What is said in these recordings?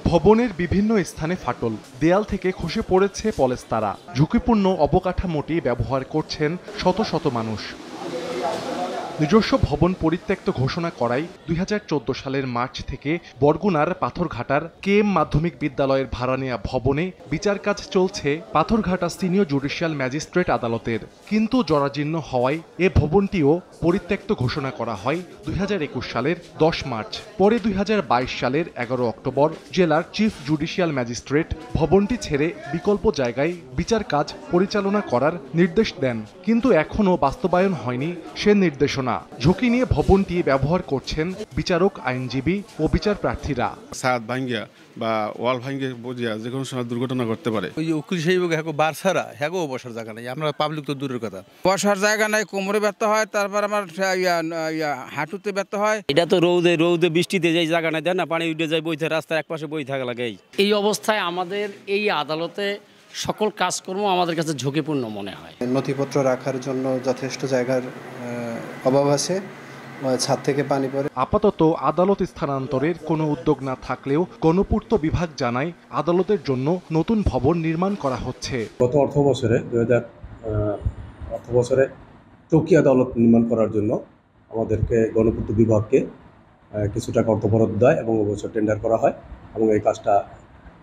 ভবনের বিভিন্ন স্থানে ফাটল, দেয়াল থেকে খসে পড়েছে পলেস্তারা। ঝুঁকিপূর্ণ অবকাঠামোটি ব্যবহার করছেন শত শত মানুষ। নিজস্ব ভবন পরিত্যক্ত ঘোষণা করায় 2014 সালের মার্চ থেকে বরগুনার পাথরঘাটার কেএম মাধ্যমিক বিদ্যালয়ের ভাড়া নেওয়া ভবনে বিচার কাজ চলছে পাথরঘাটা সিনিয়র জুডিশিয়াল ম্যাজিস্ট্রেট আদালতের। কিন্তু জরাজীর্ণ হওয়ায় এ ভবনটিও পরিত্যক্ত ঘোষণা করা হয় 2021 সালের 10 মার্চ। পরে 2022 সালের 11 অক্টোবর জেলার চিফ জুডিশিয়াল ম্যাজিস্ট্রেট ভবনটি ছেড়ে বিকল্প জায়গায় বিচার কাজ পরিচালনা করার নির্দেশ দেন, কিন্তু এখনও বাস্তবায়ন হয়নি সে নির্দেশনা। ঝুঁকি নিয়ে ভবনটি ব্যবহার করছেন বিচারক, আইনজীবী ও বিচার প্রার্থীরা। ছাদ ভাঙ্গিয়া বা ওয়াল ভাঙ্গিয়া বুঝিয়া যে কোনো সময় দুর্ঘটনা ঘটতে পারে। ওই যে উকিল সাহেব বার ছাড়া হ্যাগো বসার জায়গা নাই, আমরা পাবলিক তো দূরের কথা। বসার জায়গা নাই, কোমরে ব্যথা হয়, তারপর আমার হাঁটুতে ব্যথা হয়। এটা তো রৌদে বৃষ্টিতে যে জায়গা নাই, দেয় না, পানি উঠে যায়, বইতে রাস্তার একপাশে বই থাকা লাগে। এই অবস্থায় আমাদের এই আদালতে সকল কাজকর্ম আমাদের কাছে ঝুঁকিপূর্ণ মনে হয়। নথিপত্র রাখার জন্য যথেষ্ট জায়গার অভাব আছে, ছাদ থেকে পানি পড়ে। আপাতত আদালত স্থানান্তরের কোনো উদ্যোগ না থাকলেও গণপূর্ত বিভাগ জানায় আদালতের জন্য নতুন ভবন নির্মাণ করা হচ্ছে। গত অর্থ বছরে 2000 অর্থ বছরে চৌকি আদালত নির্মাণ করার জন্য আমাদেরকে গণপূর্ত বিভাগকে কিছু টাকা অর্থ বরাদ্দ দেয় এবং এবছর টেন্ডার করা হয় এবং এই কাজটা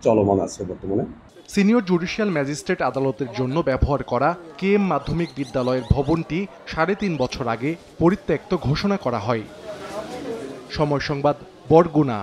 চলমান আছে বর্তমানে। সিনিয়র জুডিশিয়াল ম্যাজিস্ট্রেট আদালতের জন্য ব্যবহার করা কেএম মাধ্যমিক বিদ্যালয়ের ভবনটি 3.5 বছর আগে পরিত্যক্ত ঘোষণা করা হয়। সময় সংবাদ, বরগুনা।